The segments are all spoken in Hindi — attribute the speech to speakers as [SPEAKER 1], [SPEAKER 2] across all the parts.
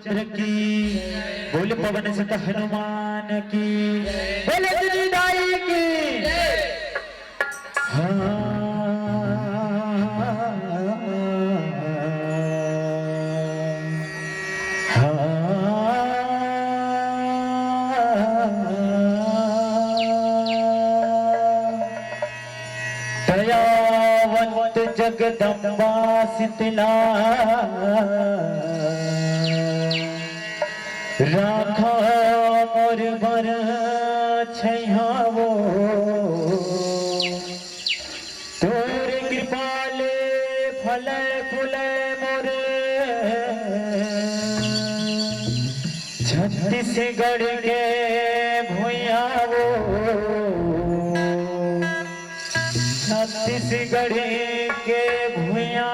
[SPEAKER 1] रामचंद्र की, बोल पवन सुत हनुमान की, बोले दाई की। दयावंत जगदम्बा शीतला, राखो मोर बर छैहावो, तोर कृपाले फले फूले मोरे छत्तीसगढ़ के भुइयावो, छत्तीसगढ़ के भुइया।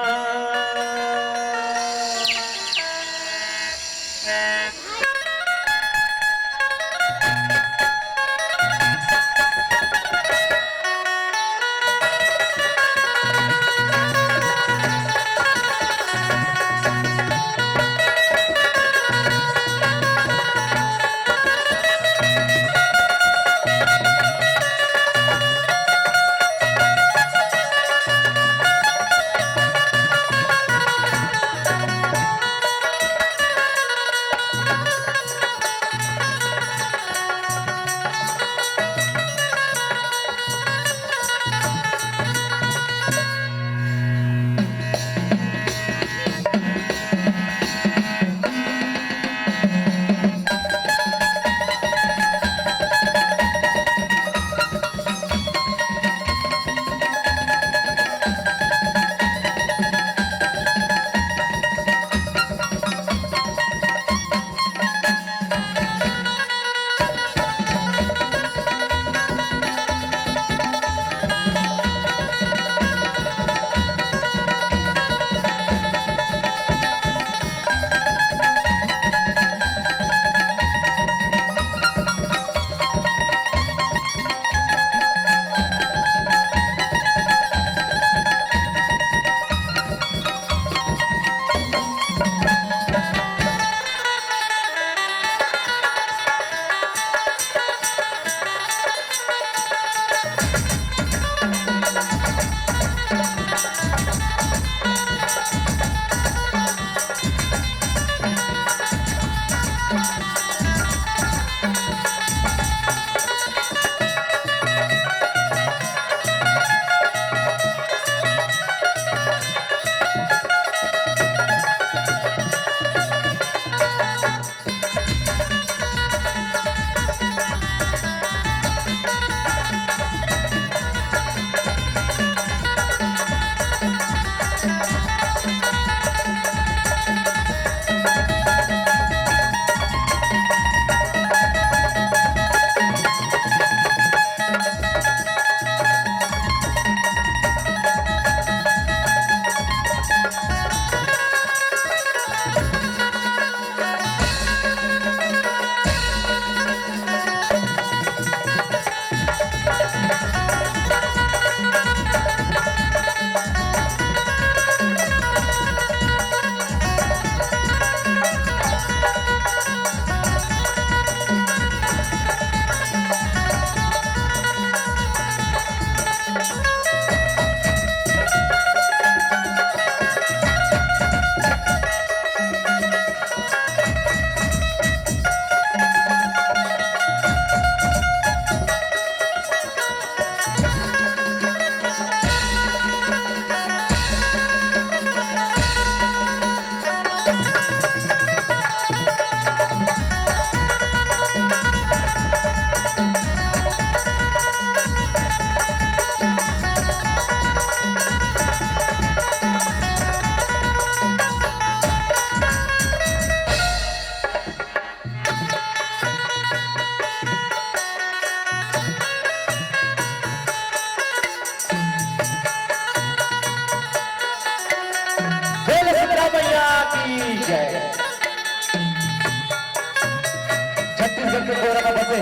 [SPEAKER 1] छत्तीसगढ़ के कोरबा बसे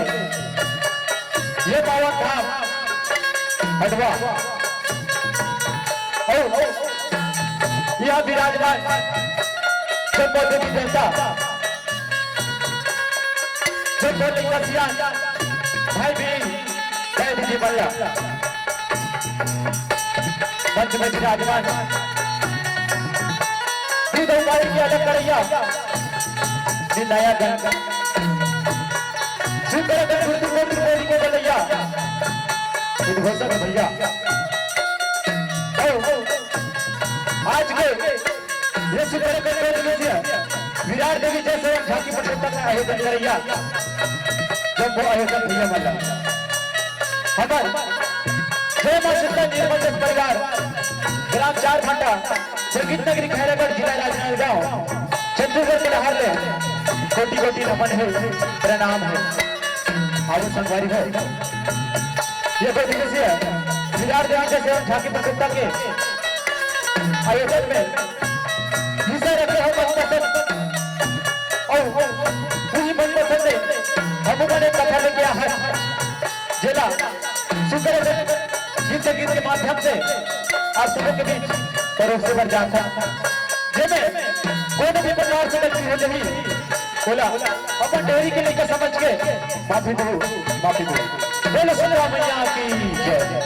[SPEAKER 1] ये पावन धाम हटवा यहाँ विराजमान सब की जनता छोटे कसिया भाई भी जय दीदी भैया मंच में विराजमान दूध की अलग करैया नया गंगा सुंदर को बलैया भैया आज के ये सुंदर विराट देवी जैसे झांकी प्रतियोगिता का आयोजन करैया जब वो आयोजन भैया मल्ला हमार जय मां सीता निर्मल परिवार ग्राम 4 घंटा संगीत नगरी खैरागढ़ जिला राजनांदगांव छत्तीसगढ़ के हाल में कोटि कोटि नमन है प्रणाम है आओ संगवारी है ये दो दिवसीय विराट देवी जैसे झांकी प्रतियोगिता के आयोजन में हिस्सा रखे हो पूरी बंद से हम उन्होंने कथा में किया है जिला सुंदर गीत संगीत के माध्यम से आप सबों के बीच परोसे बढ़ जाता जिसमें कोई भी प्रकार से गलती हो नहीं बोला अपन डेरी के लेकर समझ के माफी दो बोलो सुंदरा मैया की जय।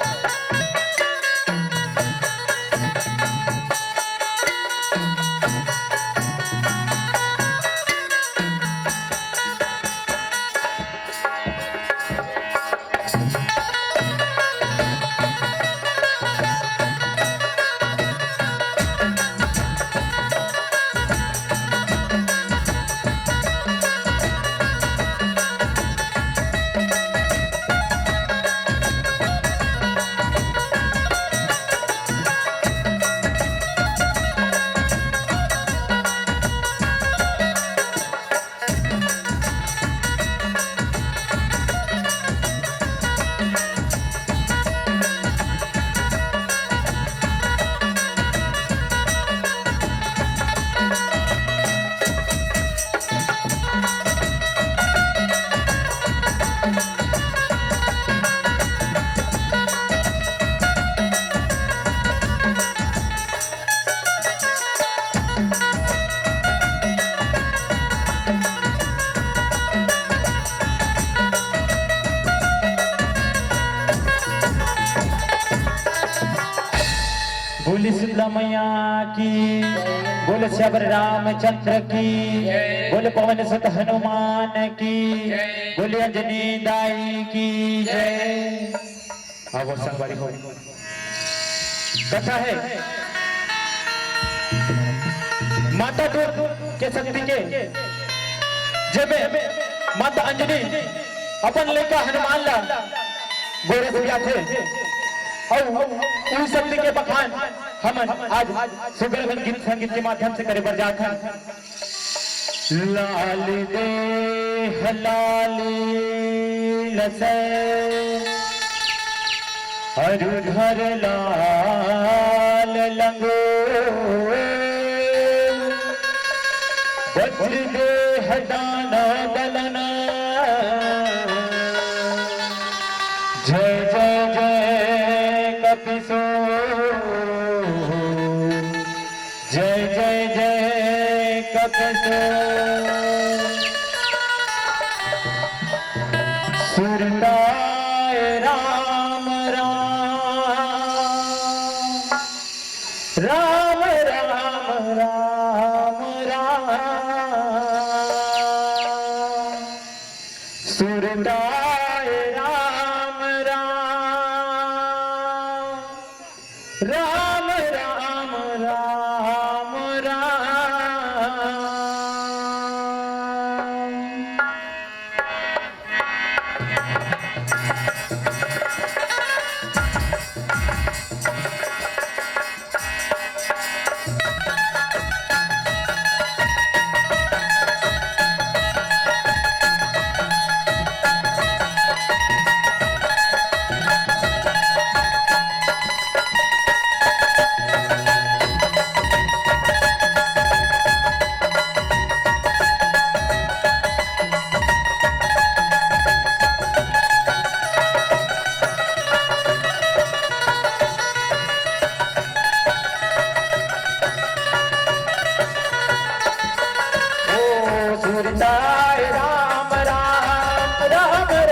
[SPEAKER 1] बोली सीता मैया की बोले श्यावर रामचंद्र की बोले पवन सुत हनुमान की बोले अंजनी दाई की जय। वो संगवारी हो कथा है माता दूत के शक्ति के जब माता अंजनी अपन लेकर हनुमान ला गोरे गुड़िया थे और उस शक्ति के बखान हम आज सुगरगन गीत संगीत के माध्यम से करे बरजात हैं। लाल दे लाली लसे हर लाल लंगो वज्र दे हदाना दलना जय जय जय कपिसो जय जय जय कपिसो सुरताय राम राम राम राम राम राम सुरताय राम राम राम राम राम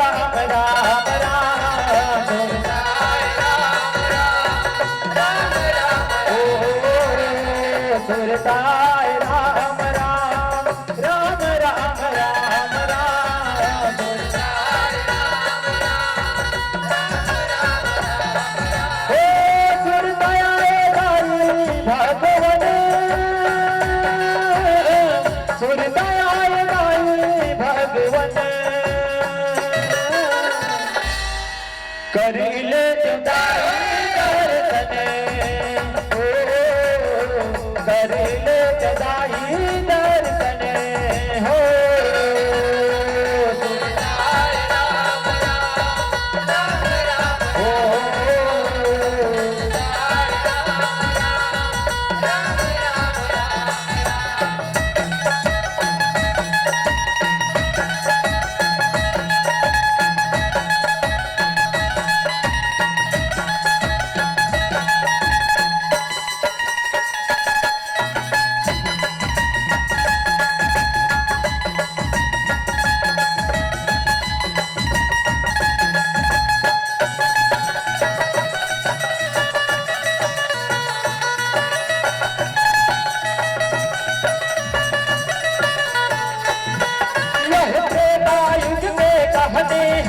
[SPEAKER 1] राम राम राम ओ सुरताय राम राम राम राम राम राम ओ सुरताय भगवन सुरताय भगवन करिले दर्शन ओ करिले जदाई दर्शन हो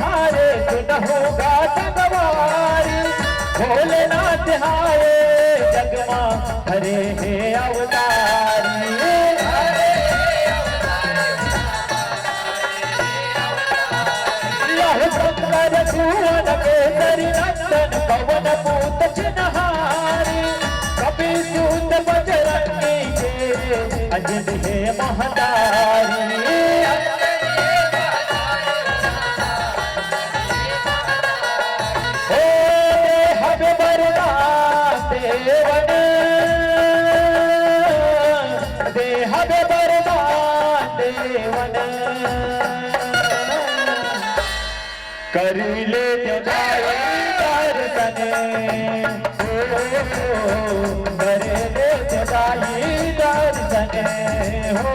[SPEAKER 1] हारे सुनहूगा तगवारी भोलेनाथ हारे जगमा हरे हे अवतारी लह शंकर भुवन केसरी नंदन पवन पूत चिन्हारी कपि सूत बजरंगी के अजन हे महतारी करिले दर्शन हो करिले जदाई दर्शन हो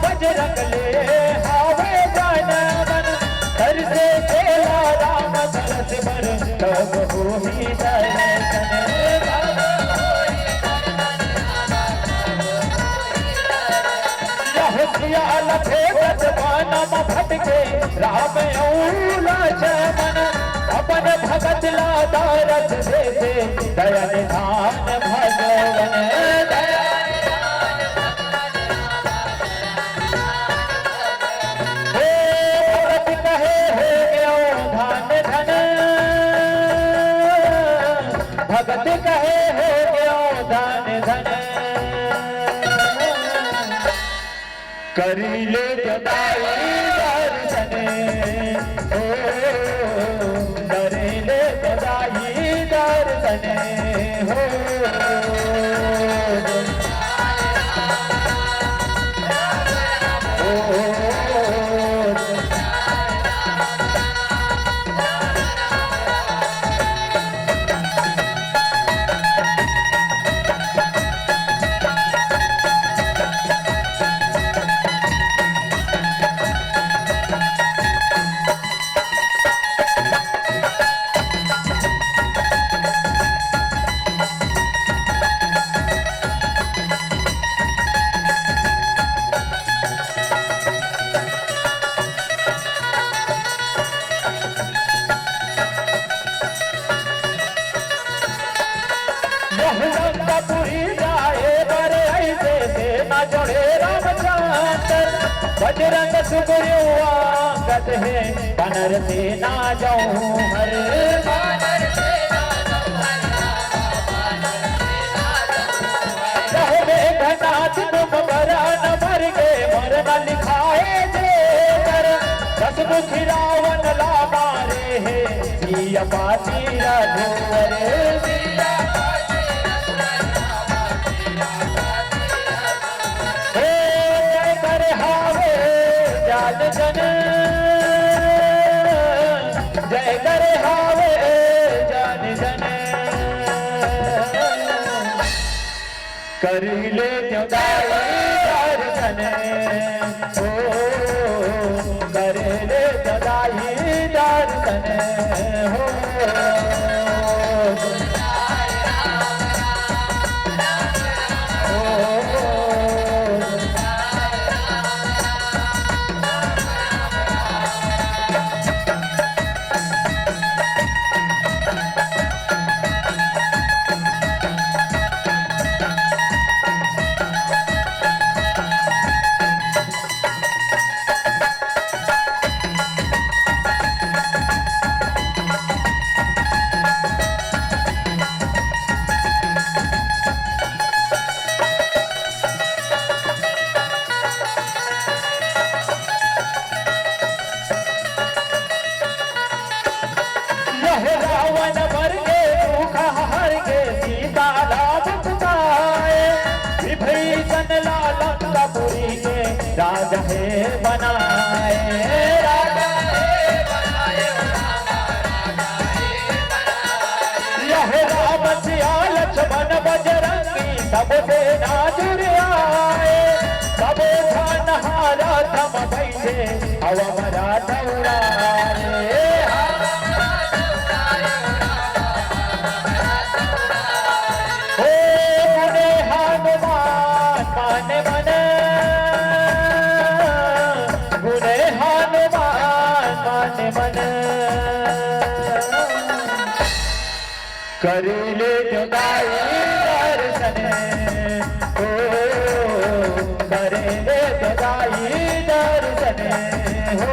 [SPEAKER 1] बजरंग ले हावे जानवन हर से खेला राम तरस पर तब होई दर्शन यह लखे बदवानम भटके राम औला चमन अपन भगत ला दारथ दे दया निधान भगवन भगत कहे हो गयो दान धन करिले जदाई दर्शन ओ करिले जदाई दर्शन हो बजरंग सुग्रीवांगद है बनर से ना जाऊं हर रहे घनाथ तुम बरा न मर गए मरना लिखाए जेकर दस मुख रावण ला मारे है सिया पाती रघुवर जन जय करे हावे जन जन कर ले दर्शन हो कर ले दर्शन हो रावण मर के भूखा हर के सीता लाभ पुकाए विभीषण लंकापुरी के राजा है बनाए यह राम सिया लक्ष्मण बजरंगी सब सेना जुड़ आए सब धन हारा थम बैठे हवा मरा दौड़ाए कर ले जुदाई दर्शन ओ कर ले जुदाई दर्शन हो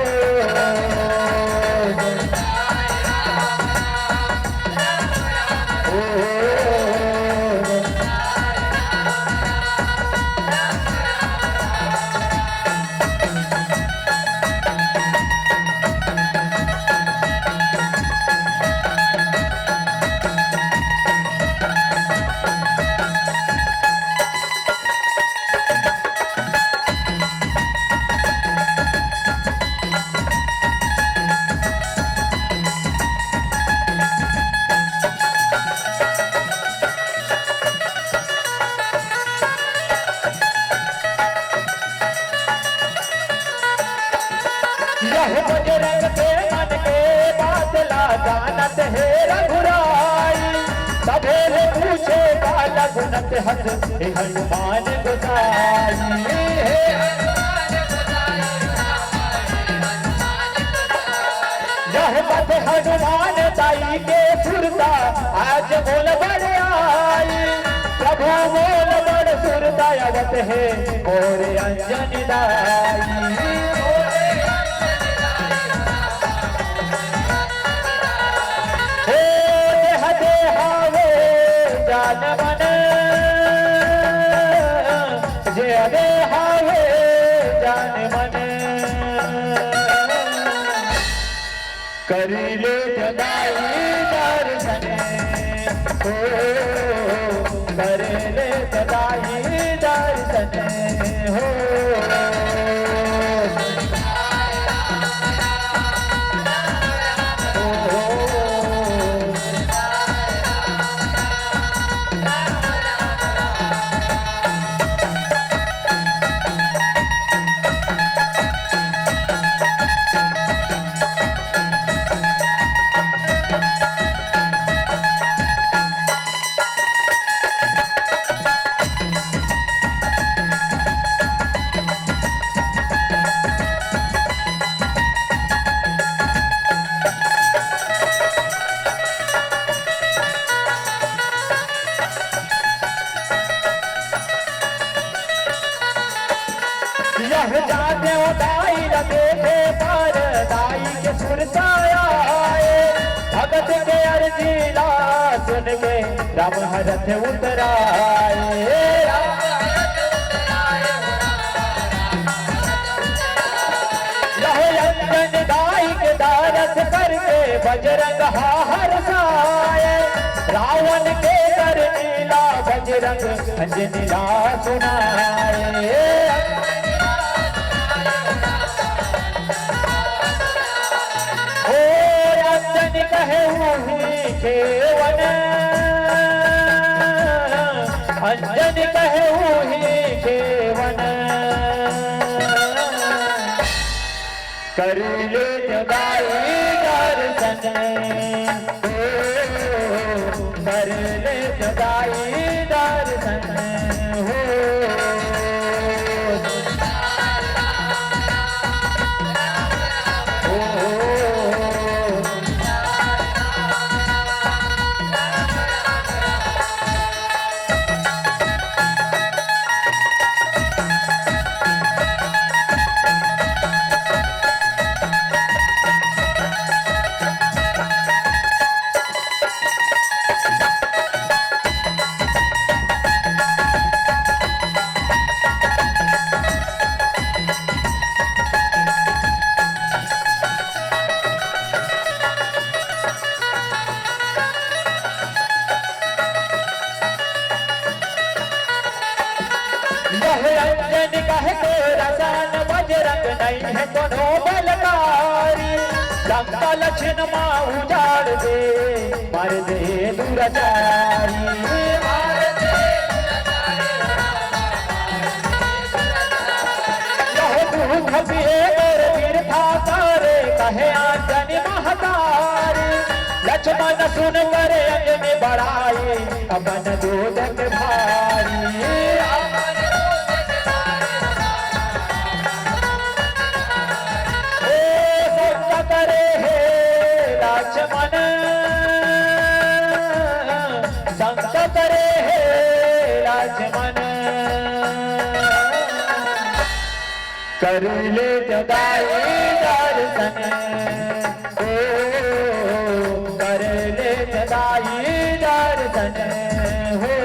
[SPEAKER 1] बजरंग के मन के बादला जानत है रघुराई सभे पूछे बाला गुनत हस हनुमान गोसाई यह पथ हनुमान ताई के सुरता आज बोल बड़े आई प्रभु बोल बड़ सुरता अवत है और अंजन दाई जान मन जे दे हावे जान मन कर ले जुदाई दर्शन हो कर ले जुदाई दर्शन हो के अर्जीला सुन के राम हरथ उतराए। अंजन दाई के दारस करके बजरंग हाहर साए। रावण के कर नीला बजरंग अंजनीला सुनाए। अंजन कहे केवन अंजन कहे केवन कर ले जगाई दर्शन कर ले जगाई दर्शन हो। अंजन कहे को रसान बजरंग नहीं है कोनो बलकारी। लंका लक्ष्मण माँ उजाड़ दे मार दे दुराचारी। दुख पिए और तीर्था तारे कहे अंजन महतारी। लक्ष्मण सुन कर अंजन बढ़ाई अपन दूध के भारी। करे हे लक्ष्मण संत करे हे लक्ष्मण कर ले जगाई दर्शन कर ले जगाई दर्शन हो।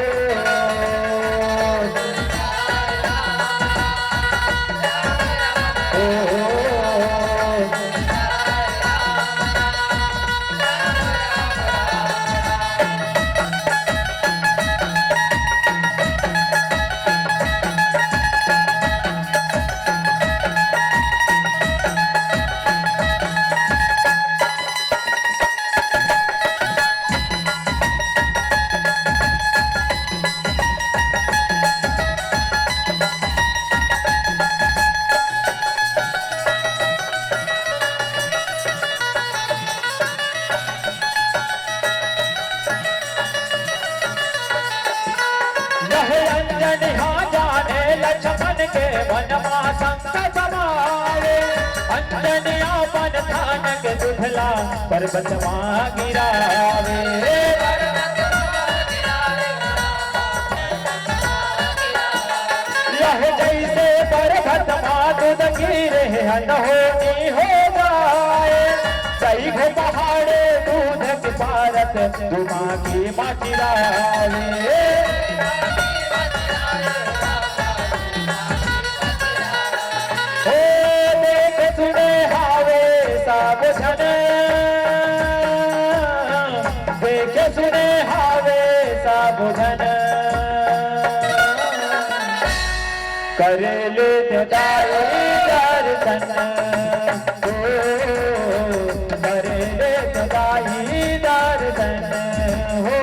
[SPEAKER 1] लक्ष्मण के मन मा संकट समाए। अंजन आपन थान के दुधला पर्वत मां गिरावे। यह जैसे पर्वत मां दूध गिरे अनहोनी हो जाए। सही घो पहाड़े दूध के पारत दुमा की मां गिरावे। सुने हावे साबुझन देखे सुने हावे साबुझन कर ले जगाई दर्शन कर ले जगाई दर्शन हो।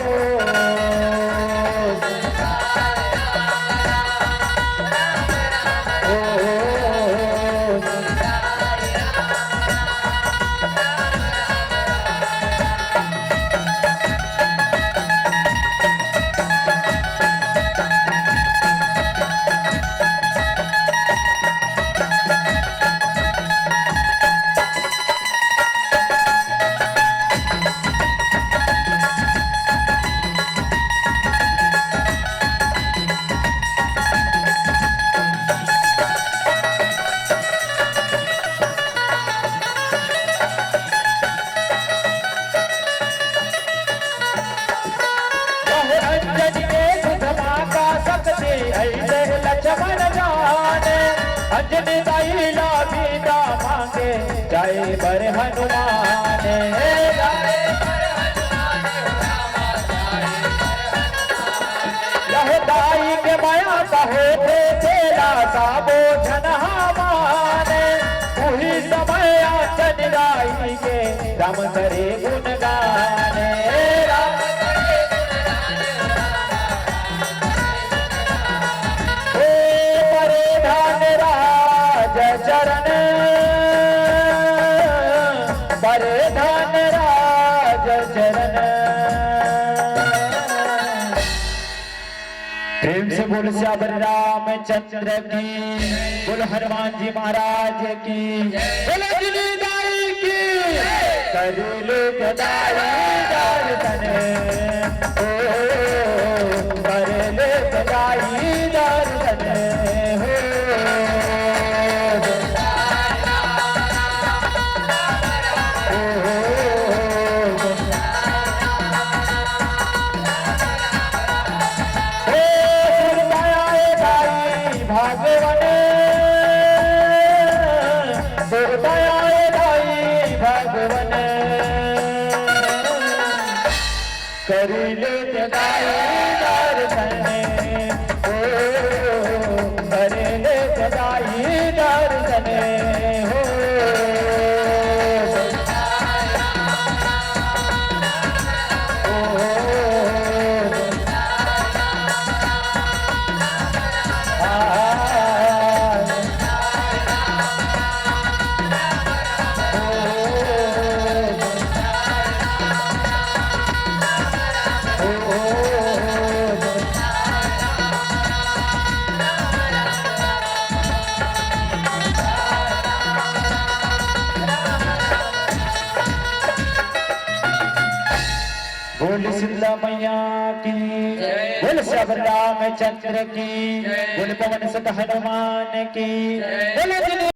[SPEAKER 1] वचन दाइला बीता मांगे जाए बर हनुमान यह दाई के माया कहो थे तेरा का बोझन हमारे वही समय आचन दाई के राम करे गुणगाने चरण परिधान राज चरण प्रेम से बोल श्यावर रामचंद्र की बोल हनुमान जी महाराज की बोल दाई की करुल गदाई दर्शन ओ करुल गदाई दर्शन करिले जगाई दर्शन हो करिले जगाई दर्शन हो बोल शीतला मैया की बोल श्यावर रामचंद्र की बोल पवन सुत हनुमान की बोल